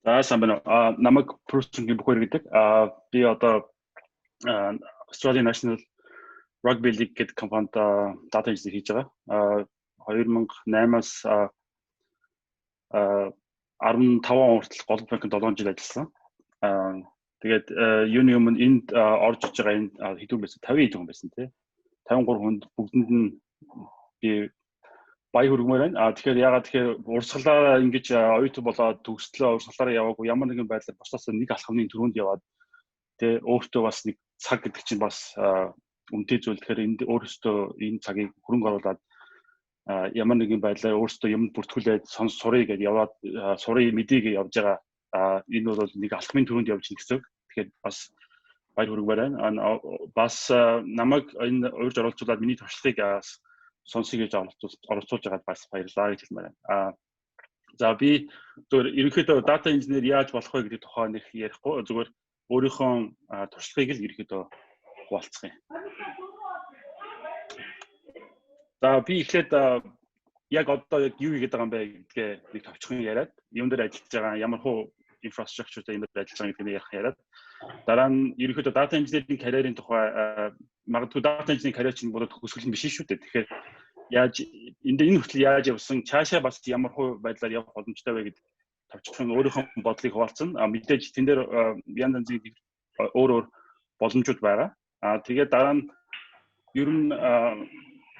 сайн байна уу? Намайг Бөхбаяр гэдэг. Би одоо Australian National Rugby League гэдэг компанид data engineer хийж байгаа. 2008-аас 15 он хүртэл Голд банкнд 7 жил ажилласан. Тэгээд юуны өмнө энд орж иж байгаа энэ хэдэн байсан? 50 хүн байсан тий. 53 хүнд бүгдэнд нь би баяр хүргэмээр байна. Тэгэхээр ягаад тэгэхээр урсгалаараа ингэж оюутан болоод төгслөө урсгалаараа яваагүй ямар нэгэн байдлаар бусдаас нэг алхамны төрөнд яваад тэ өөртөө бас нэг цаг гэдэг чинь бас үнэтэй зүйл. Тэгэхээр энд өөрөөсөө энэ цагийг хөрөнгө оруулаад ямар нэгэн байдлаар өөртөө юм бүртгүүлээд сурыг гэдээ яваад сурыг мэдээгээ явж байгаа. Энэ бол нэг алхмын төрөнд явж гин гэсэн. Тэгэхээр бас баяр хүргэмээр байна. Бас намайг энэ урьж оролцуулаад миний туршлагыг сонсё гэж оролцуулж байгаад бас баярлалаа гэж хэлмээр байна. За би зөвхөн ерөнхийдөө data engineer яаж болох вэ гэдэг тухай нэг ярихгүй зөвхөн өөрийнхөө туршлагыг л ерөнхийдөө хуваалцах юм. За би эхлээд яг одоо юу хийгээд байгаа юм бэ гэдгээ нэг товчхон яриад, юун дээр ажиллаж байгаа, ямар хуу инфраструктуртай юм дээр ажиллаж байгаа гэдгийг ярих яриад. Дараа нь ерөнхийдөө data engineering карьерийн тухай магадгүй data engineering карьер чинь бодоод төгсгөл нь биш шүү дээ. Тэгэхээр яаж энэ хүртэл яаж явсан, цаашаа бас ямар хуу байдлаар явах боломжтой вэ гэдэг тавчхан өөрийнхөө бодлыг хуваалцсан. Мэдээж тэн дээр янз янзын өөр боломжууд байгаа. Тэгээд дараа нь ер нь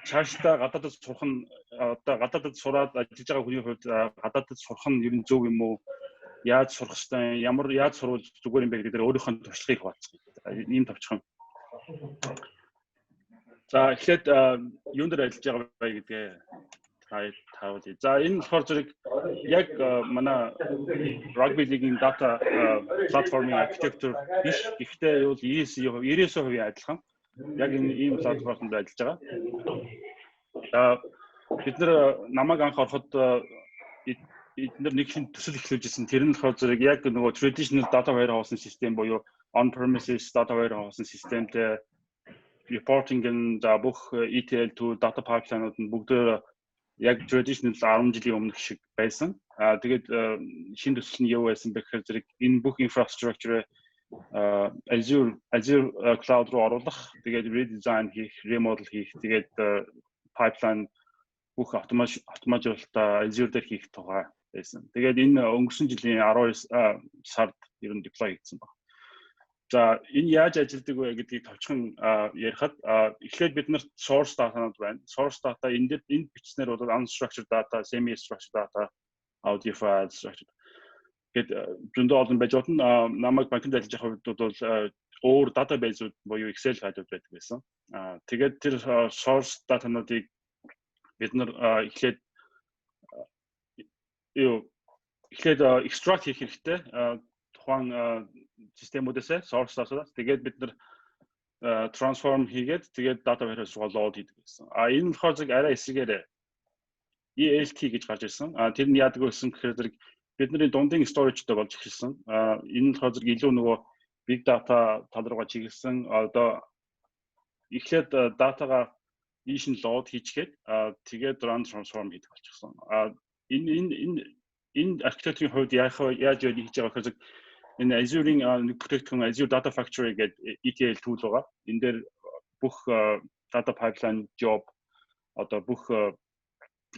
цаашдаа гадаадд сурах нь одоо гадаадд сураад ажиллаж байгаа хүний хувьд гадаадд сурах нь ер нь зөв юм уу? Яаж сурах ёстой, яаж сурвал зүгээр юм бэ гэдэг дээр өөрийнхөө туршлагыг хуваалцсан. Ийм тавчхан. За эхлээд юунд дээр ажиллаж байгаа вэ гэдгээ таавал. За энэ болохоор зэрэг яг манай Rugby League-ийн data platform-ийн architecture биш. Гэхдээ юу 90% адилхан. Яг ийм платформд ажиллаж байгаа. Бид нар намайг анх ороход эдгээр нэг хин төсөл эхлүүлжсэн. Тэр нь болохоор зэрэг яг нөгөө traditional data warehouse систем буюу on-premises data warehouse системтэй reporting and бүх ETL tool data pipeline-ууд нь бүгд яг traditional 10 жилийн өмнөх шиг байсан. Тэгээд шинэ төсөл нь юу байсан бэ гэхээр зэрэг энэ бүх infrastructure Azure cloud руу оруулах, тэгээд redesign хийх, remodel хийх, тэгээд pipeline бүх автоматжуулалтаа Azure дээр хийх тухай байсан. Тэгээд энэ өнгөрсөн жилийн 12 сард ер нь deploy хийгдсэн баг. За энэ яаж ажилладаг вэ гэдгийг товчхон ярихад эхлээд бид нарт source data-нууд байна. Source data энд бичснээр бол unstructured data, semi-structured data, audio file structured гэд зөндөө олон байж болно. Намайг банкнд ажиллаж байгаа хувьд бол өөр database-ууд буюу Excel файлууд байдаг байсан. Тэгээд тэр source data-нуудыг бид нар эхлээд extract хийх хэрэгтэй. Тухайн системүүдээс source data-аас тэгээд бид нар transform хийгээд тэгээд data warehouse руу load хийдэг гэсэн. Энэ болохоор зэрэг арай эсрэгээр ELT гэж гарч ирсэн. Тэр нь яадаг вэ гэсэн гэхээр зэрэг бидний дундын storage-тэй болж эхэлсэн. Энэ нь болохоор зэрэг илүү нөгөө big data тал руугаа чиглэсэн. Одоо эхлээд датагаа ийш нь load хийчихэд тэгээд run transform хийдэг болчихсон. Энэ архитектурын хувьд яаж хийж байгаа гэхээр энэ Azure-ийн нэг бүтээгдэхүүн Azure Data Factory гэдэг ETL tool байгаа. Энэ дээр бүх data pipeline job одоо бүх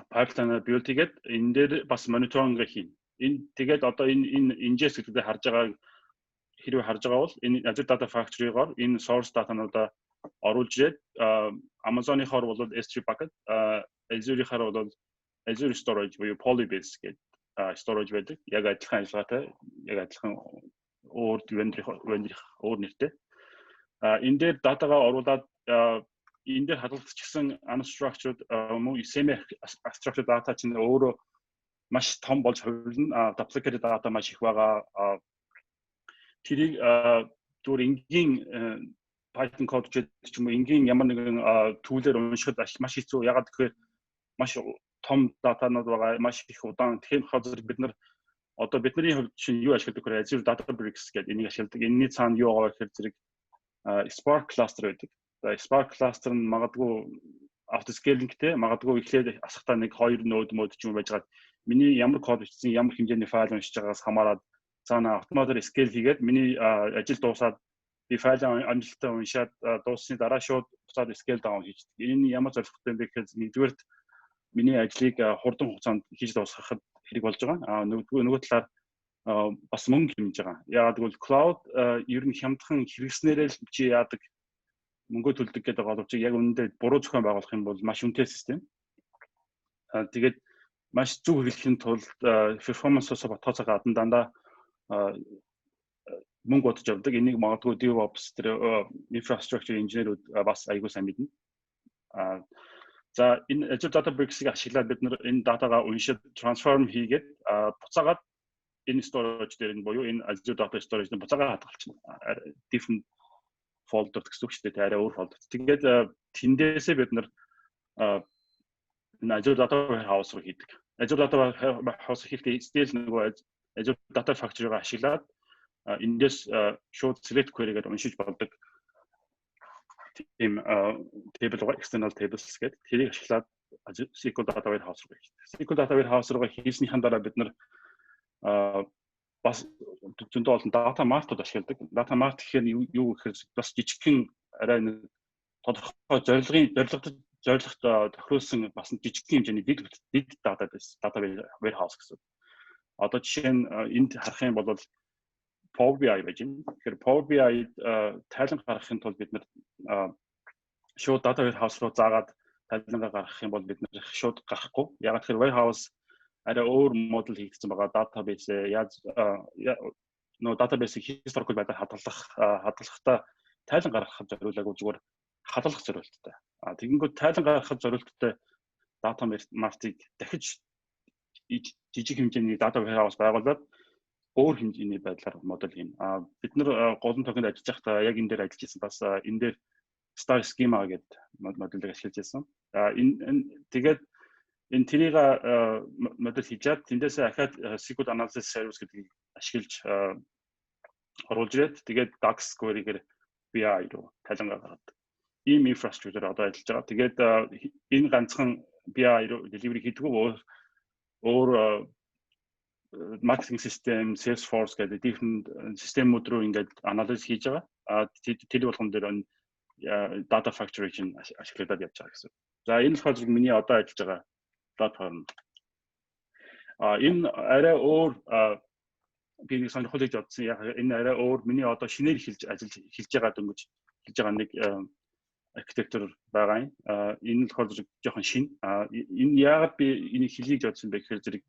pipeline build хийгээд энэ дээр бас мониторинг хийн. Энэ тэгээд одоо энэ ingest гэдэг харж байгаа хэрвээ харж байгаа бол энэ Azure Data Factory-гоор энэ source data-нуудаа оруулж ирээд Amazon-ийнхоор бол S3 bucket, Azure-ийнхаар бол Azure storage буюу Polybase гэдэг storage байдаг. Яг адилхан ажиллагаатай, яг адилхан өөр vendor өөр нэртэй. Энэ дээр датагаа оруулаад энэ дээр хадгалагдчихсан unstructured мөн semi-structured data чинь өөрөө маш том болж хувилна. Duplicated data маш их байгаа. Тэрийг зүгээр энгийн Python код ч юм уу энгийн ямар нэгэн tool-ээр уншихад маш хэцүү. Ягаад гэхээр маш том датанууд байгаа, маш их удаан. Тэгэхээр хазар бид нар одоо бидний хувьд чинь юу ашигладаг вэ? Azure Databricks гэдэг энийг ашигладаг. Энэний цаана юу байгаа гэхээр зэрэг Spark cluster байдаг. Spark cluster нь магадгүй автоскейлингтэй, магадгүй эхлээд асахтаа нэг 2 нode ч юм байж байгаа. Миний ямар код бичсэн, ямар хэмжээний файл уншиж байгаагаас хамаарат цаана автоматар scale хийгээд миний ажил дуусаад би файл амжилттай уншаад дууссаны дараа шууд буцаад scale down хийдэг. Энэ ямар зорилготой юм бэ гэхээр нэгдүгээр миний ажлыг хурдан хугацаанд хийж дуусгахад хэрэг болж байгаа. Нөгөө талаар бас мөнгө хэмжиж байгаа. Яагаад гэвэл cloud ер нь хямдхан хэрэгснээрээ л чи яадаг мөнгө төлдөг гэдэг боловч яг үнэндээ буруу зохион байгуулах юм бол маш үнэтэй систем. Тэгээд маш зөв хэрэглэхийн тулд перформансаас ботхоцоо гадна дандаа мөнгө бодож явдаг. Энийг магадгүй DevOps тэр infrastructure engineer-үүд бас аягүй сайн мэднэ. За энэ Azure Databricks-ийг ашиглаад бид нар энэ датагаа уншиж transform хийгээд буцаагаад энэ storage дээр нь буюу энэ Azure Data Storage-д буцаагаад хадгалчихна. Different folder гэсэн үг шүү дээ. Арай өөр folder. Тэгээд тэндээсээ бид нар Azure Data Warehouse руу хийдэг. Azure Data Warehouse хийхдээ still нөгөө Azure Data Factory-г ашиглаад эндээс шууд select query-гээр уншиж болдог. Тийм table external tables гэдэг тэрийг ашиглаад SQL Data Warehouse руу хийдэг. SQL Data Warehouse руу хийснийхэн дараа бид нар бас зөндөө олон data mart-ууд ашигладаг. Data mart гэхээр юу гэхээр бас жижигхэн арай нэг тодорхой зорилгот тохируулсан бас жижигхэн хэмжээний did database data warehouse гэсэн. Одоо жишээ нь энд харах юм бол Power BI байж байна. Тэгэхээр Power BI-д тайлан гаргахын тулд бид нар шууд data warehouse руу заагаад тайлангаа гаргах юм бол бид нар шууд гарахгүй. Яг тэгэхээр warehouse арай өөр модуль хийгдсэн байгаа. Database яаж нөө database-ийг historical байдлаар хадгалахдаа тайлан гаргахад зориулаагүй зүгээр хадгалах зорилттой. Тэгэнгүүт тайлан гаргахад зорилттой data mart-ыг дахиж жижиг хэмжээний data warehouse байгуулад өөр хэмжээний байдлаар модуль хийн. Бид нар голон токенд ажиллаж байхдаа яг энэ дээр ажиллаж байсан. Бас энэ дээр star schema гэдэг модулийг ашиглаж байсан. Тэгээд энэ тэрийг модуль хийжээд тэндээсээ ахаад SQL analysis service гэдгийг ашиглаж оруулж ирээд тэгээд DAX query-гээр BI руу тайлангаа гаргаад ийм infrastructure одоо ажиллаж байгаа. Тэгээд энэ ганцхан BI руу delivery хийдэггүй өөр marketing system, Salesforce гэдэг different системүүд рүү ингээд анализ хийж байгаа. Тэр болгон дээр data factory чинь ашиглаад явж байгаа гэсэн. За энэ болохоор зөвхөн миний одоо ажиллаж байгаа платформ. Энэ арай өөр би нэг сонирхол хийж бодсон. Яг энэ арай өөр миний одоо шинээр хэлж байгаа дөнгөж хэлж байгаа нэг архитектур байгаа юм. Энэ болохоор жоохон шин. Энэ яагаад би энийг хэлхийж бодсон бэ гэхээр зэрэг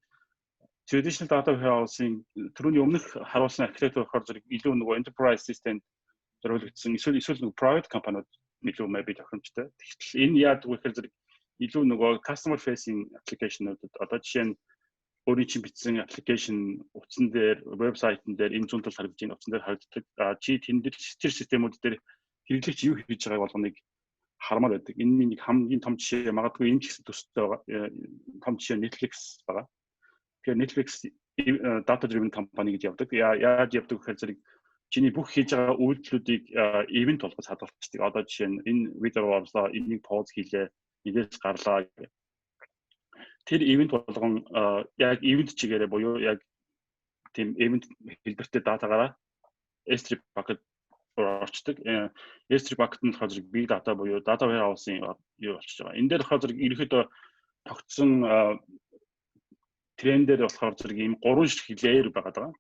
traditional data warehouse-ийн түрүүний өмнөх харуулсан архитектур болохоор зэрэг илүү нөгөө enterprise system зориулагдсан эсвэл нөгөө private компаниуд илүү maybe тохиромжтой. Тэгэхээр энэ яадаг вэ гэхээр зэрэг илүү нөгөө customer facing application-уудад одоо жишээ нь өөрийн чинь бичсэн application утсан дээр, вебсайтн дээр энэ зүүн талд харагдаж байна, утсан дээр харагддаг. Чи тэр системүүд дээр хэрэглэгч юу хийж байгааг болгоныг хармаар байдаг. Энэ нэг хамгийн том жишээ магадгүй энэ ч гэсэн төстэй байгаа. Том жишээ Netflix байгаа. Тэгэхээр Netflix data driven company гэж явдаг. Яаж явдаг гэхээр зэрэг чиний бүх хийж байгаа үйлдэлүүдийг event болгож хадгалцдаг. Одоо жишээ нь энэ видео орлоо, энийг pause хийлээ, нэгээс гарлаа. Тэр event болгон яг event чигээрээ буюу яг тийм event хэлбэртэй датагаараа S3 bucket орчдөг. S3 bucket нь болохоор big data буюу data warehouse-ийн юу болчихж байгаа. Энэ дээр болохоор ерөнхийдөө тогтсон трендээр болохоор зэрэг ийм гурван ширхэг layer байгаа даа.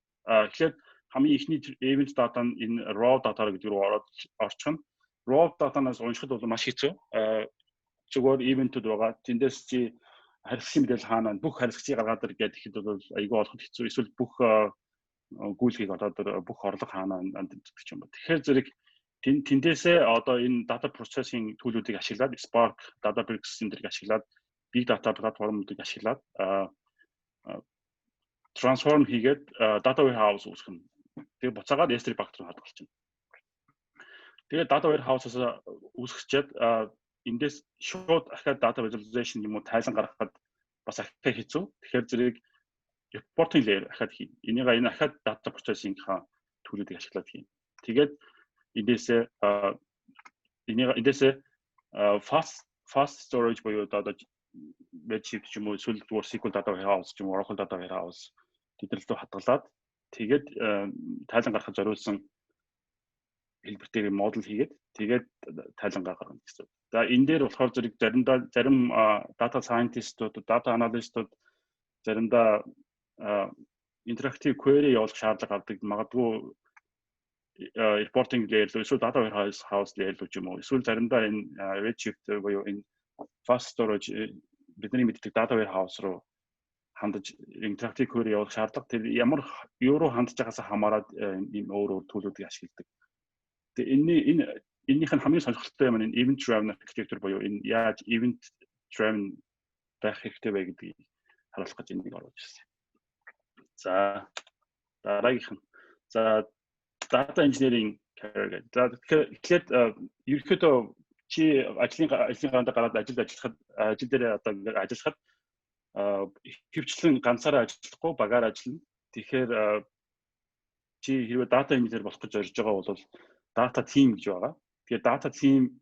Тэгэхээр хамгийн ихний event data нь энэ raw data гэдэг рүү орчих нь. Raw data-наас уншихад бол маш хэцүү. Зүгээр event-үүд байгаа. Тэндээс чи харилцагын мэдээлэл хаана бүх харилцагчийг гаргаад ир гэхэд бол айгүй олоход хэцүү. Эсвэл бүх гүйлгийг одоо бүх орлого хаана гэдэг юм ба. Тэгэхээр зэрэг тэндээсээ одоо энэ data processing төлөвүүдийг ашиглаад Spark, Databricks зэрэг ашиглаад big data платформуудыг ашиглаад transform хийгээд data warehouse үүсгэн. Тэгээ буцаагаад S3 bucket руу хадгалчихна. Тэгээ data warehouse-аас үүсгэчихэд эндээс шууд ахаад data visualization юм уу тайлан гаргахад бас ахиад хэцүү. Тэгэхээр зэрэг reporting layer ахаад хийн. Энэ ахаад data processing-ийн төлөвүүдийг ашиглаад хийн. Тэгээд эндээсээ fast storage буюу одоо Redshift ч юм уу эсвэл SQL Data Warehouse ч юм уу Oracle Data Warehouse тэднэрт хадгалаад тэгээд тайлан гаргахад зориулсан хэлбэртэйг модуль хийгээд тэгээд тайлан гаргана гэсэн. За энэ дээр болохоор зэрэг зарим data scientist-ууд, data analyst-ууд заримдаа interactive query явуулах шаардлага гардаг. Магадгүй reporting layer руу эсвэл data warehouse layer руу ч юм уу. Эсвэл заримдаа энэ redshift буюу энэ fast storage бидний мэддэг data warehouse руу хандаж interactive query явуулах шаардлага тэр ямар юу руу хандж байгаас хамаарат ийм өөр төлөвлөгөөг ашигладаг. Тэгээ эннийх нь хамгийн сонирхолтой юм нь event driven architecture буюу энэ яаж event driven байх хэрэгтэй вэ гэдгийг харуулах гэж энийг оруулж ирсэн. За дараагийнх нь за data engineering career гэдэг. За тэгэхээр ерөнхийдөө чи ажлын гаанд гараад ажил дээр одоо ажиллахад хөвчлэн ганцаараа ажиллахгүй багаар ажиллана. Тэгэхээр чи хэрвээ data engineer болох гэж зорж байгаа бол data team гэж байгаа. Тэгэхээр data team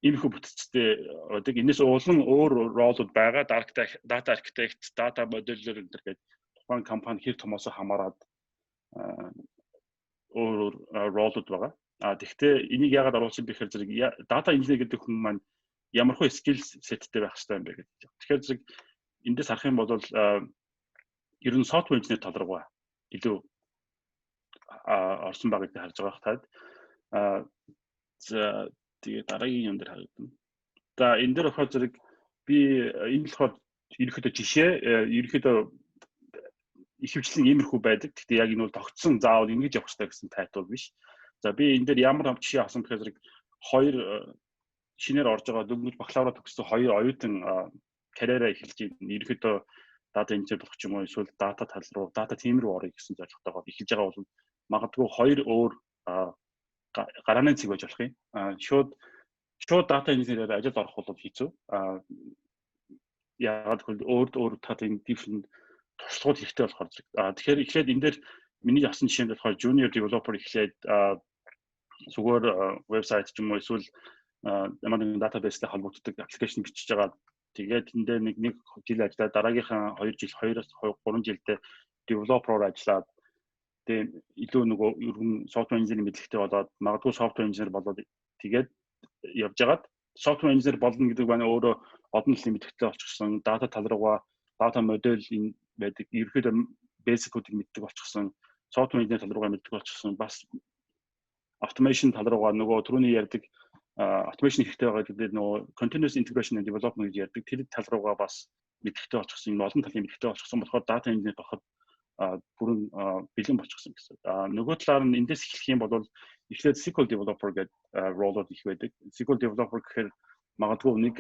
иймэрхүү бүтцтэй байдаг. Энэс улам өөр ролууд байгаа. Data architect, data modeler гэдэг тухайн компани хэр томоосоо хамаарат өөр ролууд байгаа. Тэгэхдээ энийг яагаад оруулсан бэ гэхээр зэрэг data engineer гэдэг хүн маань ямархуу skill setтэй байх хэрэгтэй юм бэ гэдэг. Тэгэхээр зэрэг эндээс харах юм бол ер нь software engineer тал руугаа илүү орсон байгаа гэдгийг харж байгаа хаад. За тэгээ дараагийн юм дээр харагдана. За энэ дээр болохоор зэрэг би энэ болохоор ерөнхийдөө жишээ ерөнхийдөө их хвчлэн иймэрхүү байдаг. Гэхдээ яг энэ бол тогтсон заавал ингэж явах хэрэгтэй гэсэн тайтул биш. За би энэ дээр ямар жишээ авсан гэхээр зэрэг хоёр шинээр орж байгаа дөнгөж бакалавра төгссөн хоёр оюутан карьераа эхэлж ерөнхийдөө data engineer болох ч юм уу эсвэл data тал руу data team руу орё гэсэн зорилготойгоо эхэлж байгаа бол магадгүй хоёр өөр гарааны цэг байж болох юм. Шууд data engineer-ээр ажил орох бол хэцүү. Яагаад гэвэл өөр data different туршлагууд хэрэгтэй болохоор зэрэг. Тэгэхээр эхлээд энэ дээр миний авсан жишээнд болохоор junior developer эхлээд зүгээр вебсайт ч юм уу эсвэл ямар нэгэн database-тэй холбогддог аппликейшн бичиж байгаа. Тэгээд энэ дээр нэг жил ажиллаад дараагийнхаа 2 жил 2-оос 3 жилдээ developer-оор ажиллаад тэгээд илүү нөгөө ер нь software engineer мэдлэгтэй болоод магадгүй software engineer болоод тэгээд явж байгаад software engineer болно гэдэг байна өөрөө олон жилийн мэдлэгтэй болчихсон data тал руугаа data model энэ байдаг ерөөхдөө basic-уудыг мэддэг болчихсон software engineer тал руугаа мэддэг болчихсон бас automation тал руугаа нөгөө түрүүний ярьдаг automation хэрэгтэй байгаа гэдэг нөгөө continuous integration and development гэж ярьдаг тэр тал руугаа бас мэдлэгтэй болчихсон энэ олон талын мэдлэгтэй болчихсон болохоор data engineer болоход бүрэн бэлэн болчихсон гэсэн. Нөгөө талаар нь эндээс эхлэх юм бол эхлээд SQL developer гэдэг role-ууд их байдаг. SQL developer гэхээр магадгүй нэг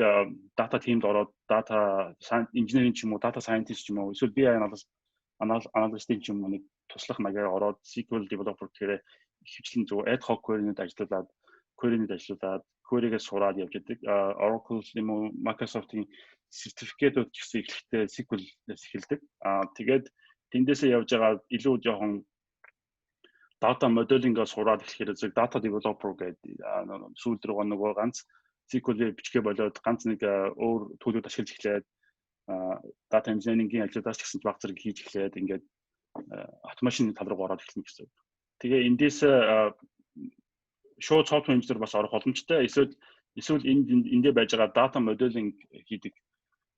data team-д ороод data engineering ч юм уу, data scientist ч юм уу, эсвэл BI analyst-ийн ч юм уу нэг туслах маягаар ороод SQL developer гэхээр хвчлэн зөв ad hoc query-нд ажиллаад query-гээ сураад явж байдаг. Oracle юм уу, Microsoft-ийн сертификатууд гэсэн эхлэхдээ SQL-с эхэлдэг. Тэгээд тэндээсээ явж байгаа илүү жоохон data modeling-гээ сураад эхлэхээр зэрэг data developer гэдэг сүүлд рүү нөгөө ганц SQL-ийг бичгээ болоод ганц нэг өөр төлөвлөлт ашиглаж эхлээд data engineering-ийн ажлуудаас ч гэсэн баг зэрэг хийж эхлээд ингээд automation тал руу ороод эхэлнэ гэсэн. Тэгээ эндээс шууд software engineer бас орох боломжтой. Эсвэл эндээ байж байгаа data modeling хийдэг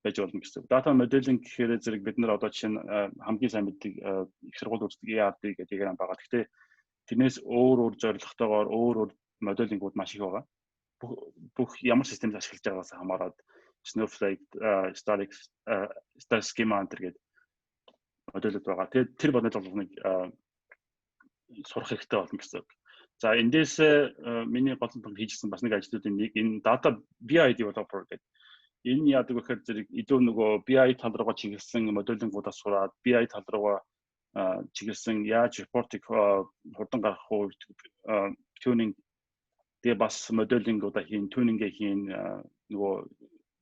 байж болно гэсэн. Data modeling гэхээр зэрэг бид нар одоо жишээ нь хамгийн сайн мэддэг их сургууль үздэг ERP гэдэг юм байгаа. Гэхдээ тэрнээс өөр зорилготойгоор өөр моделингууд маш их байгаа. Бүх ямар системд ашиглаж байгаагаас хамаарат Snowflake, Star Schema гэдэг модулууд байгаа. Тэгээд тэр моделийг сурах хэрэгтэй болно гэсэн. За эндээс миний гол том хийжсэн бас нэг ажлуудын нэг энэ data BI developer гэдэг. Энэ яадаг вэ гэхээр зэрэг илүү нөгөө BI тал руугаа чиглэсэн моделингуудаас сураад BI тал руугаа чиглэсэн яаж репортыг хурдан гаргах уу tuning тэгээ бас моделингуудаа хийн tuning-гээ хийн нөгөө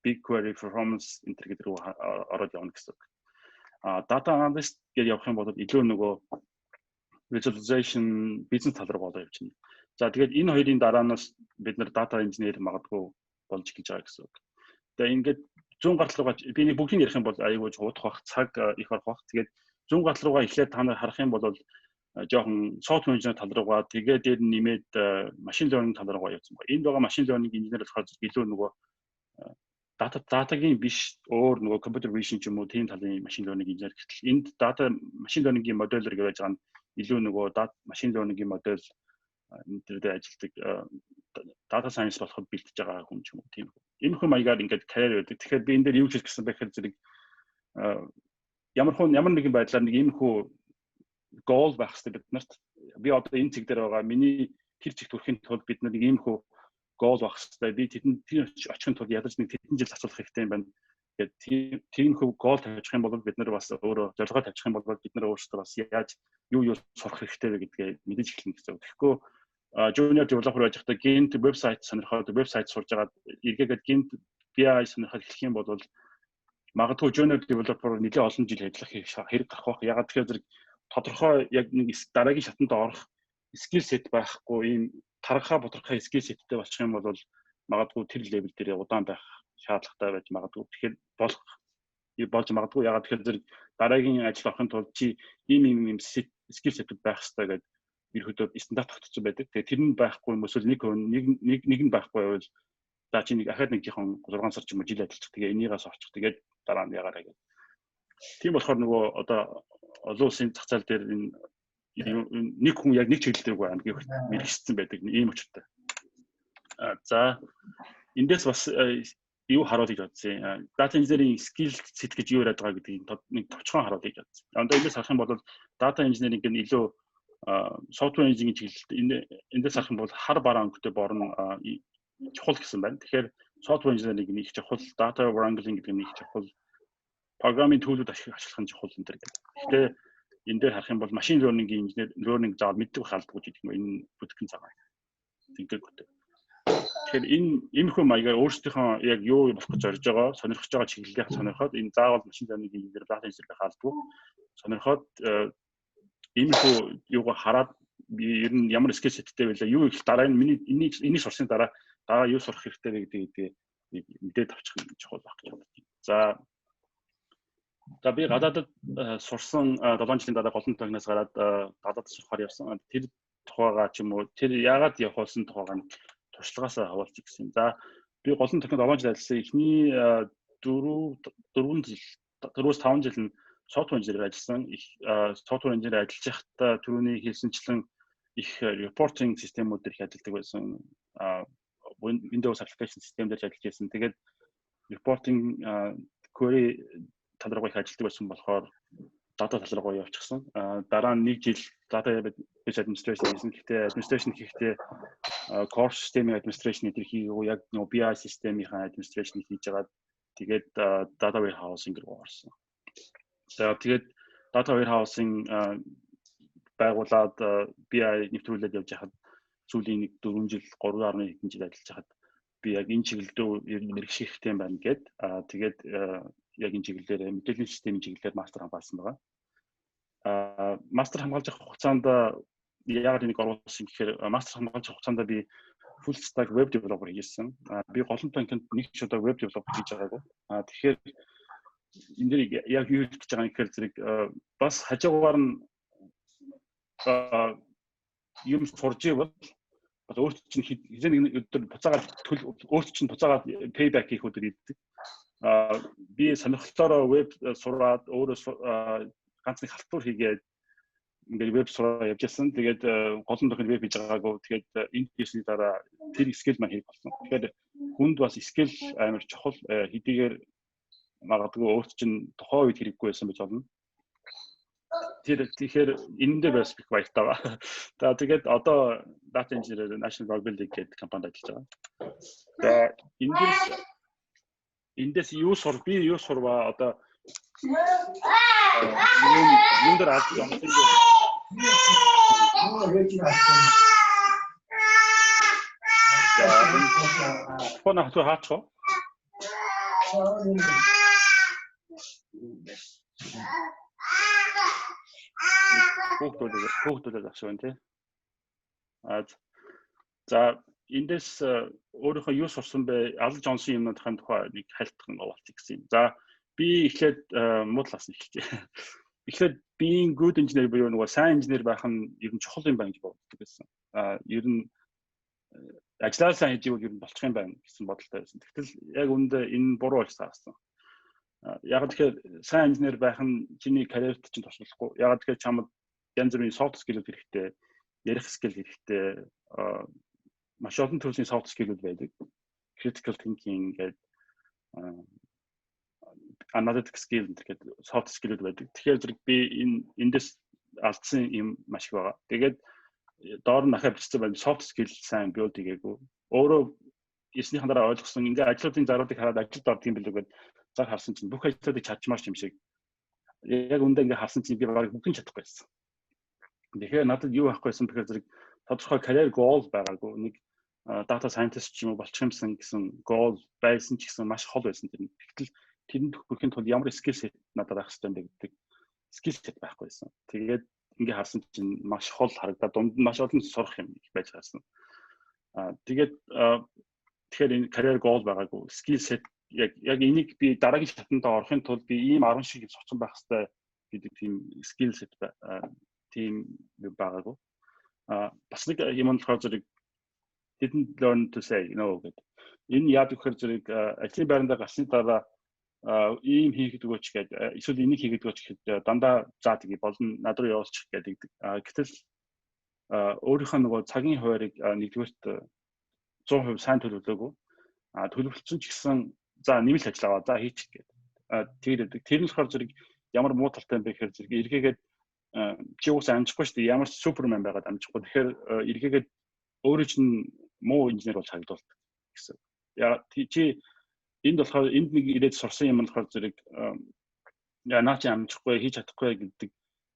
BigQuery performance энэ гэдэг рүү ороод явна гэсэн. Data analyst гэж явах юм бол илүү нөгөө visualization бизнес тал руу болоо явчихна. За тэгээд энэ хоёрын дараанаас бид нар data engineer магадгүй болж эхэлж байгаа гэсэн. Тэгээд ингээд 100 гарт руугаа би нэг бүгдийг ярих юм бол аюулгүй удах бах цаг их орох бах. Тэгээд 100 гарт руугаа эхлээд та нар харах юм бол жоохон software engineer тал руугаа тэгээд дээр нэмээд machine learning тал руугаа явсан байна. Энд байгаа machine learning engineer болохоор илүү нөгөө датагийн биш өөр нөгөө computer vision ч юм уу тийм талын machine learning engineer гэтэл энд data machine learning-ийн моделлер гэж байгаа нь илүү нөгөө machine learning-ийн модель энэ төр дээр ажилладаг data science болоход бэлтэж байгаа хүн ч юм уу тийм. Энэ хүн маягаар ингээд career байдаг. Тэгэхээр би энэ дээр юу хэлэх гэсэн бэ гэхээр зэрэг ямар нэгэн байдлаар нэг ийм хүү goal байх хэрэгтэй бид нарт. Би одоо энэ цэг дээр байгаа миний тэр чигт хүрэхин тулд бид нар нэг ийм хүү goal байх хэрэгтэй. Би тэдэнд очихын тулд ядаж нэг тэдэн жил зацуулах хэрэгтэй юм байна. Тэгээд тийм хүү goal тавьчих юм бол бид нар бас өөрөө зорилгоо тавьчих юм бол бид нар өөрсдөө бас яаж юу сурах хэрэгтэй вэ гэдгээ мэдэж эхэлнэ гэсэн үг. Тэгэхгүй junior developer байж байхдаа гинт вебсайт сонирхоод вебсайт сурж агаад эргээгээд гинт BI сонирхоод эхлэх юм бол магадгүй junior developer нэлээд олон жил ажиллах хэрэг гарах байх. Ягаад тэгэхээр тодорхой яг нэг дараагийн шатанд орох skill set байхгүй ийм тархаа бодрохой skill setтэй болчих юм бол магадгүй тэр level дээр удаан байх шаардлагатай байж магадгүй. Тэгэхээр болж магадгүй. Ягаад тэгэхээр зэрэг дараагийн ажил авахын тулд чи ийм skill set байх хэрэгтэй гэдэг ерөөдөө стандарт тогтцсон байдаг. Тэгээ тэр нь байхгүй юм эсвэл нэг нь байхгүй байвал за чи нэг ахаад нэг жоохон 6 сар ч юм уу жил ажиллах. Тэгээ энийгээс орчих. Тэгээд дараа нь ягараа гэдэг. Тийм болохоор нөгөө одоо олон улсын зах зээл дээр нэг хүн яг нэг чиглэл дээр байна гэх мэрэгчсэн байдаг ийм учиртай. За эндээс бас юу харуулж бодсон. Data engineering skill set гэж юу яриад байгаа гэдгийг нэг товчхон харуулж бодсон. Одоо эндээс харах юм бол data engineering гэн илүү software engineering чиглэлд эндээс харах юм бол хар бараа өнгөтэй борн чухал гэсэн байна. Тэгэхээр software engineering нэг чухал, data wrangling гэдэг нэг чухал, programming tool-ууд ашиглах нь чухал энэ төр гэдэг. Гэхдээ энэ дээр харах юм бол machine learning-ийн learning заавал мэддэг хаалдгүй гэдэг юм. Энэ бүтгэн цагаа. Тингээр гэдэг. Тэгэхээр энэ хүн маягаар өөрсдийнхөө яг юу болох гэж зорж байгаа, сонирхож байгаа чиглэлийг сонирхоод энэ заавал machine learning-ийн дээр data engineering хаалдгүй сонирхоод энэ хүн юугаа хараад ер нь ямар skill setтэй байлаа, юу их дараа нь миний энийг сурсны дараа юу сурах хэрэгтэй вэ гэдгийг мэдээд авчих нь чухал байх гэж боддог. За би гадаадд сурсан 7 жилийн дараа голлон тагнаас гараад гадаадд сурахаар явсан. Тэр тухайгаа ч юм уу тэр яагаад явах болсон тухайгаа туршлагаасаа хавуулчих гэсэн. За би голлон тагнад 7 жил ажилласан. Эхний 4-5 жил нь software engineer ажилласан. Software engineer ажиллаж байхдаа түрүүний хэлсэнчлэн их reporting системүүд дээр их ажилладаг байсан. Windows application system дээр ажиллаж байсан. Тэгээд reporting query тал руу их ажилладаг байсан болохоор data тал руу явчихсан. Дараа нь 1 жил database administration хийсэн. Гэхдээ administration хийхдээ core system administration гэдэг хийгээгүй яг BI системийн administration хийж байгаа. Тэгээд data warehousing руу орсон. За тэгээд data warehousing байгуулад BI нэвтрүүлээд явж хахад сүүлийн 4 жил 3.1 жил ажиллаж хахад би яг энэ чиглэлдөө ер нь мэрэгших хэрэгтэй байна гэд тэгээд яг энэ чиглэлээр мэдээллийн системийн чиглэлээр мастер хамгаалсан байгаа. Мастер хамгаалж авах хугацаанд яагаад энийг оруулсан гэхээр мастер хамгаалж авах хугацаанд би full stack web developer хийсэн. Би голлон банкнд нэг ч удаа web developer хийж байгаагүй. Тэгэхээр энэ дэр яг юу гэж байгаа юм гэхээр зэрэг бас хажуугаар нь юм сурж ивэл өөрт чинь хизээ нэг өдөр буцаагаад өөрт чинь буцаагаад payback хийх өдөр ирдэг. Би сонирхлоороо веб сураад өөрөө ганц нэг халтур хийгээд ингээд веб сураа явж байсан. Тэгээд голлон тохинд веб хийж байгаагүй. Тэгээд энэ хийсний дараа тэр скил маань хийх болсон. Тэгэхээр хүнд бас скил амар чухал хэдийгээр магадгүй өөрт чинь тухайн үед хэрэггүй байсан байж болно. Тэгэхээр энэ дээр бас их баяртай байна. За тэгээд одоо data engineer National Rugby League гэдэг компанид ажиллаж байгаа. За эндээс юу сурваа одоо юм дээр ажиллаж байгаа. Фона хатуу хаачих. Хүүхдүүд авсан тий. За эндээс өөрийнхөө юу сурсан бэ? Алж онсон юмнуудын тухай нэг хайлтхан оолцох гэсэн юм. За би эхлээд муудлаас эхэлчихье. эхлээд being good engineer буюу нөгөө сайн инженер байх нь ер нь чухал юм байна гэж боддог байсан. Ер нь ажлаа сайн хийж ивэл ер нь болчих юм байна гэсэн бодолтой байсан. Тэгтэл яг үүндээ энэ буруу болж таарсан. Яг тэгэхээр сайн инженер байх нь чиний карьерт чинь туслахгүй. Яг тэгэхээр чамд янз бүрийн soft skill-үүд хэрэгтэй, ярих skill хэрэгтэй, маш олон төрлийн soft skill-үүд байдаг. Critical thinking гэдэг analytic skill гэдэг soft skill-үүд байдаг. Тэгэхээр зэрэг би эндээс алдсан юм маш их байгаа. Тэгээд доор нь ахаа бичсэн байна soft skill сайн build хийгээгүй. Өөрөө эснийхэн дараа ойлгосон ингээ ажлуудын заруудыг хараад ажилд ордог юм билүү гэдэг зар харсан чинь бүх ажлуудыг чадчмаар юм шиг. Яг үндэ ингээ харсан чинь би бараг бүгдийг чадахгүй байсан. Тэгэхээр надад юу авахгүйсэн бэхээр зэрэг тодорхой career goal байгаагүй. Нэг data scientist ч юм уу болчих юмсан гэсэн goal байсан ч гэсэн маш хол байсан тэр. Тэгтэл тэрэнд хүрэхин тулд ямар skill set надад авах хэрэгтэй юм бэ гэдэг skill set байхгүйсэн. Тэгээд ингээ харсан чинь маш хол харагдаад дунд нь маш олон сурах юм байж харсан. Тэгэхээр энэ career goal байгаагүй. Skill set яг энийг би дараагийн шатандаа орохын тулд би ийм 10 шиг зочин байх хэрэгтэй гэдэг тийм skill set тийм байгаагүй. Бас нэг юм болохоор зэрэг didn't learn to say no гэдэг. Энэ яад гэхээр зэрэг ажлын байранда гарсны дараа ийм хийхэд өгөөч гэдэг. Эсвэл энийг хийгээд өгөөч гэхэд дандаа заа тгий болно над руу явуулчих гэдэг. Гэтэл өөрийнхөө нөгөө цагийн хуваарийг нэгдүгээрт 100% сайн төлөвлөөгүй. Төлөвлөсөн ч гэсэн за нэмэлт ажил аваа за хийчих гэдэг. Тэр нь болохоор зэрэг ямар муу талтай юм бэ гэхээр зэрэг эргээгээд чи уус амжихгүй шүү дээ. Ямар супермен байгаад амжихгүй. Тэгэхээр эргээгээд өөрөө чинь муу инженер болж харагдуулдаг гэсэн. Яа чи энд болохоор энд нэг ирээд сурсан юм болохоор зэрэг наа чи амжихгүй хийж чадахгүй гэдэг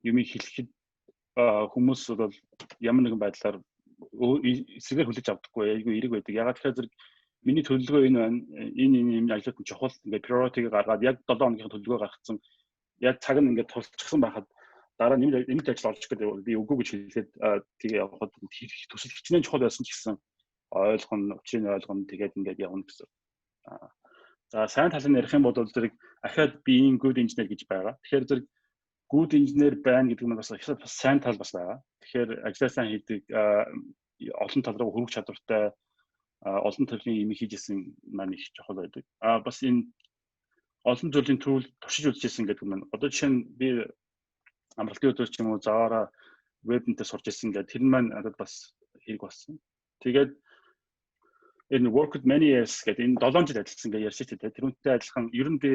юмыг хэлэхэд хүмүүс бол ямар нэгэн байдлаар эсрэгээр хүлээж авдаггүй айгүй эрэг байдаг. Ягаад тэгэхээр зэрэг миний төлөвлөгөө энэ байна. Энэ ажлууд нь чухал ингээд priority-г гаргаад яг 7 хоногийн төлөвлөгөө гаргацсан. Яг цаг нь ингээд тулцчихсан байхад дараа нэмэлт ажил олж гэдэг би үгүй гэж хэлээд тэгээ явахад төсөл хичнээн чухал байсан ч гэсэн ойлгоно, учрыг ойлгоно тэгээд ингээд явна гэсэн. За сайн тал нь ярих юм бол зэрэг ахаад being good engineer гэж байгаа. Тэгэхээр зэрэг good engineer байна гэдэг нь бас сайн тал бас байгаа. Тэгэхээр ажлаа сайн хийдэг, олон тал руу хөрвөх чадвартай, олон төрлийн юм хийж исэн маань их чухал байдаг. Бас энэ олон төрлийн төрөл туршиж үзчихсэн гэдэг нь одоо жишээ нь би амралтын өдөр ч юм уу заваараа вебнтээ сурч ирсэн гэдэг тэр маань надад бас хэрэг болсон. Тэгээд энэ work with many years гэдэг энэ 7 жил ажилласан гэж ярьж байгаа. Тэрүүнтэй адилхан ер нь би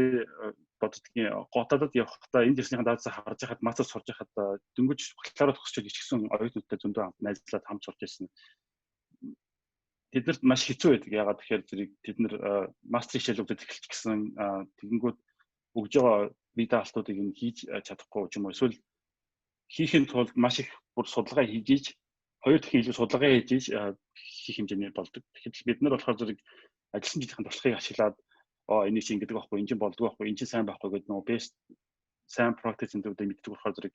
боддгийн готадад явахдаа энэ дэснийхэн даацаа харж байхад мастер сурж байхад дөнгөж бакалавраа төгсөж ичсэн оюутнуудтай зөндөө найзлаад хамт сурч ирсэн. Тэднэрт маш хэцүү байдаг. Ягаад тэгэхээр зэрэг тэд нэр мастер хичээлүүдэд эхэлчих гэсэн тэгэнгүүт өгж байгаа видео алтуудыг нь хийж чадахгүй ч юм уу эсвэл хийхин тулд маш их бүр судалгаа хийж хоёр дахин илүү судалгаа хийж хийх хэмжээний болдог. Тэгэхээр бид нар болохоор зэрэг ажилласан жилийн туршлагыг ашиглаад энийг чинь ингэдэг байхгүй, энэ чинь болдгоо байхгүй, энэ чинь сайн байхгүй гэдэг нөгөө best сайн practice зүйлүүдийг мэддэг болохоор зэрэг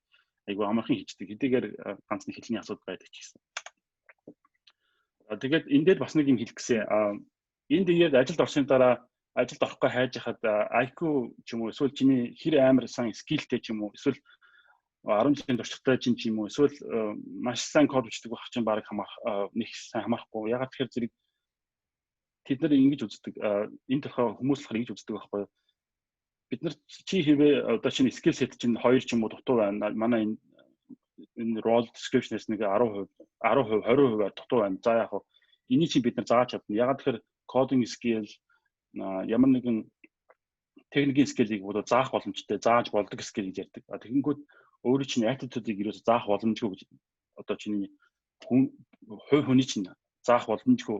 айгүй амархан хийждэг. Хэдийгээр ганц нэг хэлний асуудал байдаг ч гэсэн. Тэгээд энэ дээр бас нэг юм хэлэх гэсэн. Энд ингээд ажилд орсны дараа ажилд орохгүй хайж хахад IQ ч юм уу эсвэл чиний хэр амар сайн скиллтэй ч юм уу эсвэл 10 жилийн туршлагатай чинь ч юм уу эсвэл маш сайн код бичдэг байх чинь баг нэг сайн хамаарахгүй. Ягаад тэгэхээр зэрэг тэд нар ингэж үздэг. Энэ төрхөө хүмүүс болохоор ингэж үздэг байхгүй. Бид нар чи хэвээ одоо чинь skill set чинь 2 ч юм уу дутуу байна. Манай энэ role description-ээс нэг 10%, 20% дутуу байна. За яг хөө энийг чинь бид нар зааж чадна. Ягаад тэгэхээр coding skill ямар нэгэн техникийн скиллийг бодоо заах боломжтой, зааж болдог скил гэж ярьдаг. Тэгэнгүүт өөрөө чинь attitude-ийг ерөөсө заах боломжгүй гэж одоо чиний хувь хүний чинь заах боломжгүй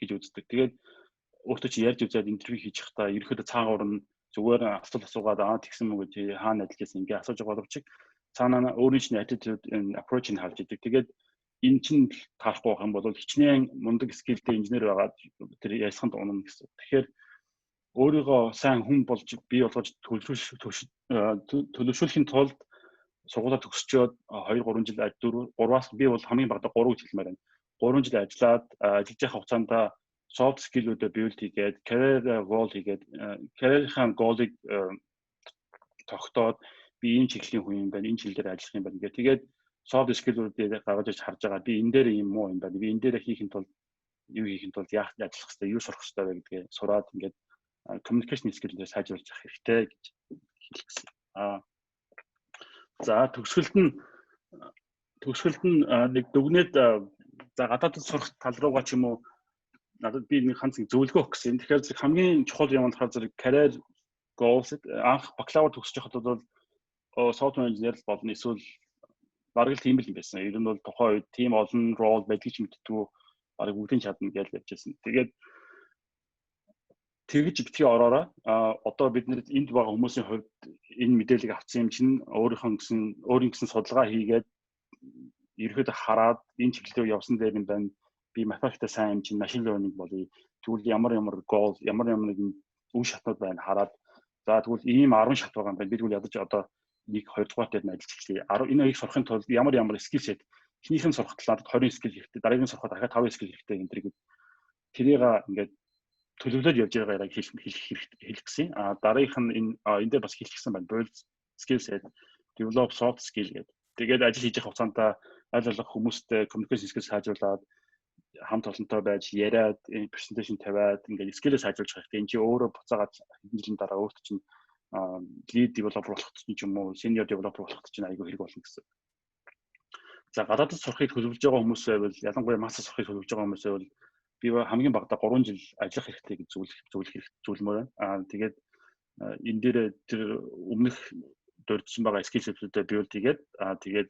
гэж үздэг. Тэгээд өөртөө чи ярьж үзээд интервью хийж явахдаа ерөөхдөө цаагаар нь зүгээр асуугаад тэгсэн мүү гэж хаана ажилласан ингээ асууж байгаа боловч цаанаа өөрийн чинь attitude approach-ыг харж идэг. Тэгээд энэ чинь таарахгүй байх юм бол хичнээн мундаг скиллтэй инженер байгаад тэр ялсханд унана гэсэн. Тэгэхээр өөрийгөө сайн хүн болж бий болгож төлөвшүүлэхийн тулд сургуулаа төгсчөөд 2-3 жил 4-3-аас би бол хамгийн багадаа 3 гэж хэлмээр байна. 3 жил ажиллаад ажиллаж явах хугацаанд soft skill-үүдээ build хийгээд career goal хийгээд career-ийн goal-ыг тогтоод би энэ чиглэлийн хүн юм байна, энэ чиглэлээр ажиллах юм байна гэх. Тэгээд soft skill-үүдээ гаргаж иж харж байгаа. Би энэ дээр юм уу юм байна. Би энэ дээр хийхин тулд юу хийхин тулд яах ажиллах хэрэгтэй, юу сурах хэрэгтэй вэ гэдгээ сураад ингээд communication skill-үүдээ сайжруулж явах хэрэгтэй гэж хэлэх гэсэн. За төгсгөлд нь нэг дүгнээд за гадаадд сурах тал руугаа ч юм уу надад би нэг ганц зөвлөгөө өгөх гэсэн. Тэгэхээр хамгийн чухал юм болохоор зэрэг career goals анх бакалавр төгсөж байхад бол software engineer болно эсвэл бараг л тийм л юм байсан. Ер нь бол тухайн үед team олон role байдгийг ч мэдтгүү бараг бүгдийг чадна гэж явж байсан. Тэгээд тэгж битгий ороороо одоо бид нэр энд байгаа хүмүүсийн хувьд энэ мэдээллийг авсан юм чинь өөрийн гэсэн судалгаа хийгээд ерөөдөө хараад энэ чиглэлээр явсан дээр юм байна. Би математиктэй сайн юм чинь machine learning болъё. Тэгвэл ямар goal, ямар нэгэн үе шатнууд байна хараад за тэгвэл ийм 10 шат байгаа юм байна. Би тэгвэл ядаж одоо 1 2 дугаар дээр нь ажиллаж эхлэе. Энэ хоёрыг сурахын тулд ямар skill set эхнийх нь сурахад надад 20 skill хэрэгтэй, дараагийн сурахад дахиад 5 skill хэрэгтэй энэ тэрийг тэрийг ингээд төлөвлөж явж байгаагаа хэлэх гэсэн. Дараагийнх нь энэ дээр бас хэлчихсэн байна. Build skill set, develop soft skill гэдэг. Тэгээд ажил хийж явах хугацаанд аль болох хүмүүстэй communication skill сайжруулад хамт олонтой байж яриад presentation тавиад ингээд skill-ээ сайжруулж байгаа хэрэгтэй. Энд чинь өөрөө буцаагаад хэдэн жилийн дараа өөрт чинь lead developer болох чинь ч юм уу senior developer болох чинь айгүй хэрэг болно гэсэн. За гадаадд сурахыг төлөвлөж байгаа хүмүүсээ бол ялангуяа мастер сурахыг төлөвлөж байгаа хүмүүсээ бол би хамгийн багадаа 3 жил ажиллах хэрэгтэй гэж зөвлөмөр байна. Тэгээд энэ дээр тэр өмнөх дурдсан байгаа skill set-үүдээ build хийгээд тэгээд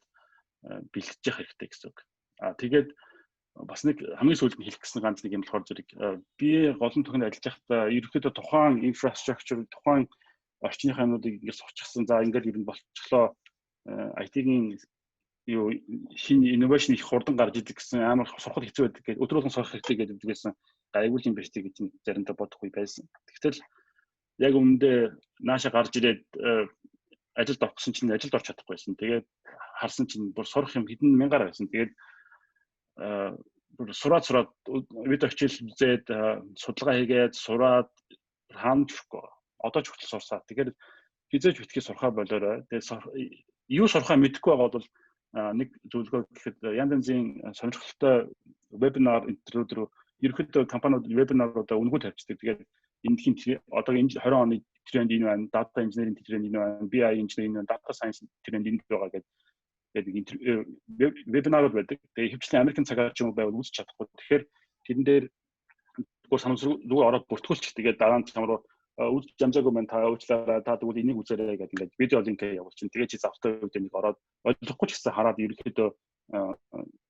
бэлтгэж явах хэрэгтэй гэсэн үг. Тэгээд бас нэг хамгийн сүүлд нь хэлэх гэсэн ганц нэг юм болохоор зэрэг би голон төхөнд ажиллаж байхдаа ерөнхийдөө тухайн infrastructure, тухайн орчныхаа юмнуудыг ингээд сурчихсан. За ингээд ер нь болчихлоо. IT-ийн юу шинэ innovation их хурдан гарч идэг гэсэн амар сурахад хэцүү байдаг гэдэг өдрөөлөн сурах хэрэгтэй гэдэг байсан. Айгүй юм биш гэж заримдаа бодохгүй байсан. Тэгтэл яг өмнөдөө нааша гарч ирээд ажилд орсон чинь ажилд орч чадахгүйсэн. Тэгээд харсан чинь бүр сурах юм хэдэн мянгаар байсан. Тэгээд сураад бид очил үзээд судалгаа хийгээд сураад хаамж өгөхгүй. Одоо ч хүртэл сурсаа. Тэгэхээр хизээж битгий сурхаа болоорой. Тэгээд юу сурхаа мэдэхгүй байгаа бол нэг зөвлөгөө гэхэд янз янзын сонирхолтой вебинар интернет руу ерөнхийдөө компаниуд вебинаруудаа үнэгүй тавьчихдаг. Тэгээд эндхийн одоо энэ 20 оны тренд энэ байна, data engineering тренд энэ байна, BI engineering, data science тренд энэ байгаа гэдэг вебинарууд байдаг. Тэгээд хөвчлийн Америкийн цагаар ч юм уу байвал үзэж чадахгүй. Тэгэхээр тэрэн дээр санамсруу ороод бүртгүүлчих. Тэгээд дараа нь чам руу үз жамжаагүй мэн та уучлаарай та тэгвэл энийг үзээрэй гэдэг ингээд видео линк явуулчихын. Тэгээд чи завтай үед нэг ороод ойлгохгүй ч гэсэн хараад ерөнхийдөө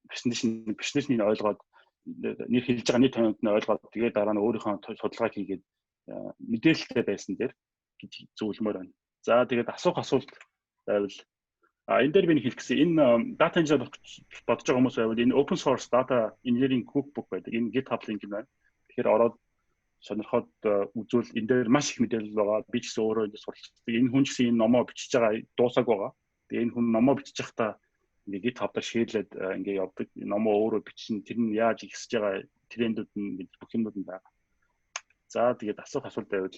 presentation-ийг ойлгоод нэр хэлж байгаа нийт томьёолд нь ойлгоод тэгээд дараа нь өөрийнхөө судалгааг хийгээд мэдээлэлтэй байсан дээр гэж зөвлөмөр байна. За тэгээд асуулт байвал энэ дээр би нэг хэлэх гэсэн энэ data engineer бодож байгаа хүмүүс байвал энэ open source data engineering cookbook байдаг. Энэ GitHub link юм байна. Тэгэхээр ороод сонирхоод үзвэл энэ дээр маш их мэдээлэл байгаа. Би ч гэсэн өөрөө ингэ суралцдаг. Энэ хүн ч гэсэн энэ номоо бичиж байгаа дуусааг байгаа. Тэгээ энэ хүн номоо бичиж байхдаа ингээ GitHub дээр шеэрлээд ингээ явдаг. Номоо өөрөө бичсэн. Тэр нь яаж ихсэж байгаа трендүүд нь ингээ бүх юмнууд нь байгаа. За тэгээд асуулт байвал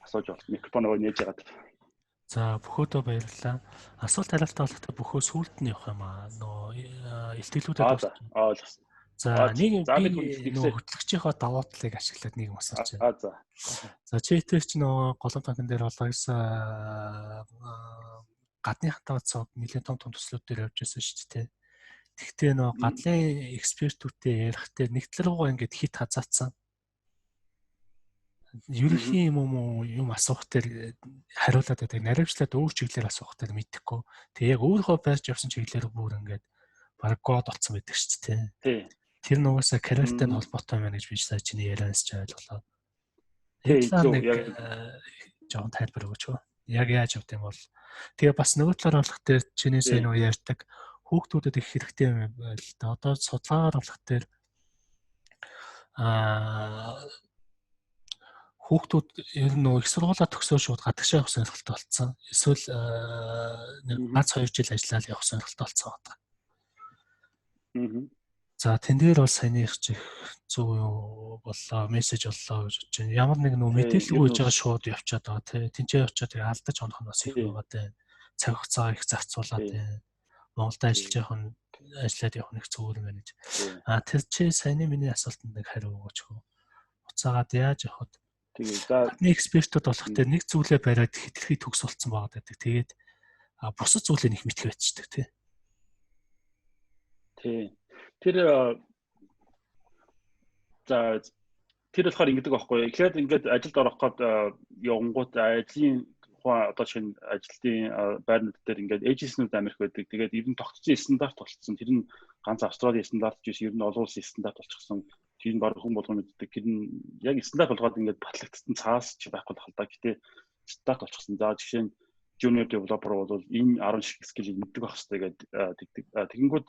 асууж бол микрофон өгөө нээж яагаад. За бөхөөдөө баярлалаа. Асуулт хариултаа болохтой бөхөө сүулт нь явах юм аа. Нөө илтгэлүүдэд ойлгосон. За нэг хөтлөгчийнхөө давуу талыг ашиглаад нэг юм асууж байна. За читэр ч нөгөө голон танхин дээр болгосон гадны хатаа цог нэлээд том төслүүд дээр явж байсан шүү дээ. Тэгтээ нөгөө гадлын экспертүүдтэй ярих дээр нэг тал руугаа ингээд хит хазаацсан. Ерөнхий юм асуух дээр хариулаад байдаг. Наривчлаад өөр чиглэлээр асуух дээр мэдэхгүй. Тэгээ яг өөрийнхөө байрч явсан чиглэлээр бүр ингээд баг код болцсон байдаг шүү дээ. Тий. Тэр нугасаа карьертэй холбоотой байна гэж би сая чиний ярианаас ч ойлголоо. Яг жоохон тайлбар өгөөч. Яг яаж явд юм бол тэгээ бас нөгөө талаар болох дээр чиний сая нөгөө ярьдаг хүүхдүүдэд их хэрэгтэй юм байл та. Одоо судалгаагаар болох дээр хүүхдүүд ер нь нөгөө их сургуулаа төгсөө шууд гадагшаа явах сонирхолтой болсон. Эсвэл нэг ганц 2 жил ажиллаад явах сонирхолтой болсон байна. За тэн дээр бол саяных чих зөв боллоо, мессеж боллоо гэж бодож байна. Ямар нэг нөө мэдээлэл өгж байгаа шууд явчихад байгаа тий. Тэнцээ очиод алдаж онохноос их байгаад байна. Цаг хугацаа их зарцуулаад байна. Монголд ажиллаж явах нь ажиллаад явах нэг зүгээр юм байна гэж. Тэр чи саяны миний асуултанд нэг хариу өгөөч хөө. Уцаагаад яаж явахд тэгээ за нэг экспертүүд болох дээр нэг зүйлээ бариад хитрхи төгс болцсон байгаа гэдэг. Тэгээд бусад зүйлээ их мэдхий байцдаг тий. Тий. Тэр болохоор ингэдэг байхгүй. Эхлээд ингээд ажилд орох гээд явгонгууд ажлын тухайн одоо шинэ ажилтны байрнууд дээр ингээд эйженснүүд амирх байдаг. Тэгээд ер нь тогтцсон стандарт болцсон. Тэр нь ганц Австралийн стандарт биш, ер нь олон улсын стандарт болчихсон. Тэр нь баг хүн болгоно мэддэг. Тэр нь яг стандарт болгоод ингээд батлагдсан цаас ч байхгүй л да. Гэтэ стандарт болчихсон. За жишээ нь junior developer бол энэ 10 шиг скиллийг мэддэг байх хэрэгтэй гэдэг. Тэгэнгүүт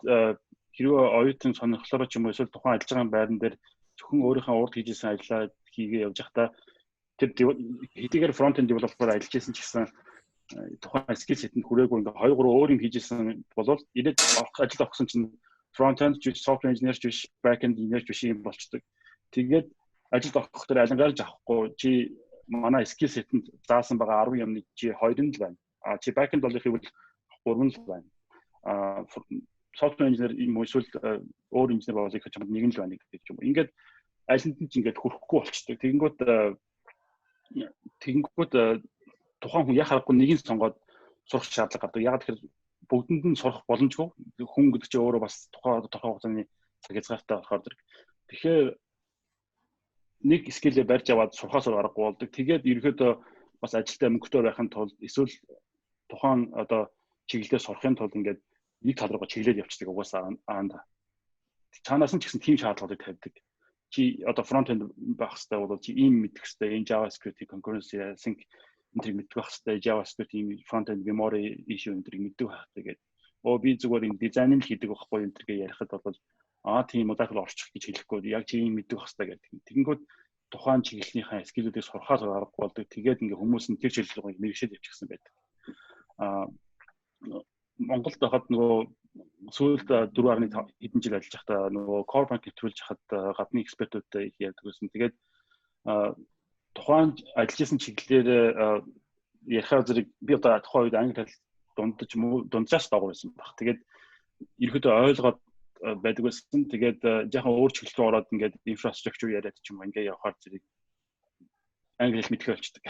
хэрвээ оюутан сонирхлоор ч юм уу эсвэл тухайн ажиллаж байгаа байран дээр зөвхөн өөрийнхөө урд хийжсэн ажлаа хийгээ явж байхдаа тэр хэдийгээр front end developer ажиллаж байсан ч гэсэн тухайн skill set-нд хүрээгүй ингээ 2 3 өөр юм хийжсэн бол ирээд ажил авахсан чинь front end ч software engineer ч биш back end engineer ч биш юм болчдөг. Тэгээд ажилд авах дээр алингаалж авахгүй чи манай skill set-нд заасан байгаа 10 юмны чи 2 нь л байна. Чи back end болох юм бол 3 нь л байна. Software engineer юм эсвэл өөр инженер болох гэж юм нэг нь л байна гэдэг юм. Ингээд алинд нь ч ингээд хүрэхгүй болчдөг. Тэгэнгүүт тухайн хүн яхахгүй нэг нь сонгоод сурах шаардлага гардаг. Яг тэгэхээр бүгдэнд нь сурах боломжгүй. Хүн гэдэг чинь өөрөө бас тухайн хугацааны цаг хязгаартай болохоор зэрэг. Тэгэхээр нэг скиллээ барьж аваад сурахаас аргагүй болдог. Тэгээд ерөөдөө бас ажилтаа мөнгөтэй байхын тулд эсвэл тухайн одоо чиглэлээр сурахын тулд ингээд нэг тал руугаа чиглээд явчихдаг угаасаа аанда. Цаанаас нь ч гэсэн тийм шаардлагыг тавьдаг. Чи одоо front end байх хэрэгтэй бол чи ийм мэдэх хэрэгтэй, энэ JavaScript concurrency sync энтрийг мэддэг байх хэрэгтэй, JavaScript ийм front end memory issue энтрийг мэддэг байх хэрэгтэй гэдэг. Би зүгээр энэ дизайн л хийдэг байхгүй энтрийг ярихад бол тийм удаа л орчих гэж хэлэхгүй яг чи ийм мэддэг байх хэрэгтэй гэдэг. Тэгэнгүүт тухайн чиглэлийнхаа скиллүүдийг сурахаас аргагүй болдог. Тэгээд ингээ хүмүүс нь тэр чиглэлийг мэргэшээд явчихсан байдаг. Монголд байхад нөгөө сүүлд 4.5 хэдэн жил ажиллаж байхдаа нөгөө core bank нэвтрүүлж хахад гадны экспертүүдтэй их ярьдаг гэсэн. Тэгээд тухайн ажиллаж исэн чиглэлээр ярихаар зэрэг би одоо тухайн үед англи хэл дунджаас дагуур байсан баг. Тэгээд ерөөдөө ойлгоод байдаг байсан. Тэгээд жоохон өөр чиглэл рүү ороод ингээд инфраструктур яриад ч юм ингээд явахаар зэрэг англи хэл мэдэх болчдөг.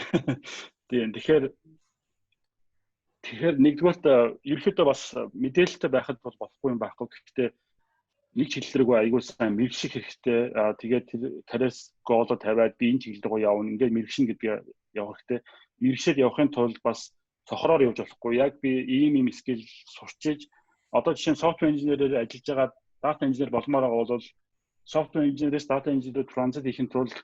Тэгэхээр нэгдүгээрт ерөөдөө бас мэдээлэлтэй байхад бол болохгүй юм байхгүй. Гэхдээ нэг чиглэл рүү аягүй сайн мэргэших хэрэгтэй. Тэгээд тэр карьерс гооло тавиад би энэ чиглэл рүү явна. Ингээд мэргэшин гэдэг явах хэрэгтэй. Мэргэшээд явахын тулд бас цохроор явж болохгүй. Яг би ийм скил сурчиж одоо жишээ нь software engineer-ээр ажиллаж байгаа data engineer болмоор байгаа бол software engineer-ээс data engineer transit хийхин тулд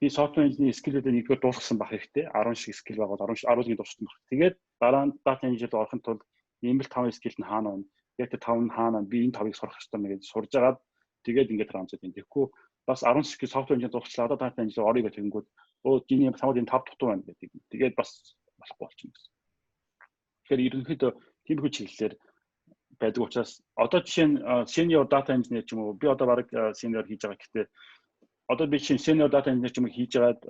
би software engineer скиллүүдээ нэгдүгээр дуусгасан байх хэрэгтэй. 10 шиг скил байгаа бол 10-ыг дуусгасан байх. Тэгээд дараа нь data engineer орохын тулд ийм л 5 скил нь хаана байна? Яг тэр 5 нь хаана? Би энэ 5-ыг сурах хэрэгтэй мэй гэж сурж агаад тэгээд ингээд транзит юм. Тэгэхгүй бас 10 скил software engineer дуусчлаа одоо data engineer орё гэх тэгэнгүүт гиний самууд энэ 5 дутуу байна гэдэг. Тэгээд бас болохгүй болчихно гэсэн. Тэгэхээр ерөнхийдөө тиймэрхүү чиглэлээр байдаг учраас одоо жишээ нь senior data engineer ч юм уу би одоо баг senior хийж байгаа гэхдээ одоо би чинь senior data engineer ч юм хийж байгаад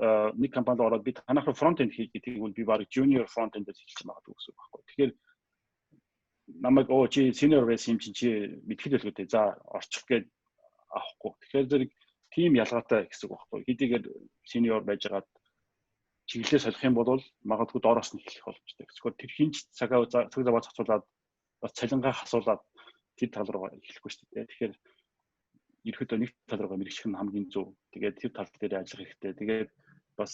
нэг компанид ороод би танах front end хийж гэдэг бол би баг junior front end-ээс хэлж магадгүй гэсэн үг байхгүй. Тэгэхээр намайг чи senior байсан юм чи мэдхэд л үгүй за орчих гээд авахгүй. Тэгэхээр зэрэг team ялгаатай гэсэн үг байхгүй. Хэдийгээр senior байжгаад чиглэлээ солих юм бол магадгүй доороос нь эхлэх боломжтой. Эсвэл тэр хинч цаг зав зохицуулаад бас цалингаа хасуулаад тэр тал руу эхлэхгүй шүү дээ. Тэгэхээр ерөөдөө нэг тал руугаа мэргэжих нь хамгийн зөв. Тэгээд тэр тал дээр ажиллах хэрэгтэй. Тэгээд бас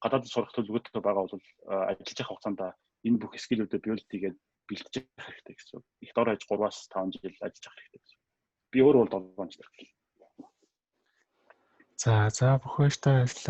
гадаад сурах төлөвлөгөөтэй байгаа бол ажиллаж явах хугацаанд энэ бүх скиллүүдээ build хийгээд бэлтжих хэрэгтэй гэсэн. Их дор хаяж 3-5 жил ажиллаж явах хэрэгтэй гэсэн. Би өөрөө бол 7 жил. За Бөхбаяртай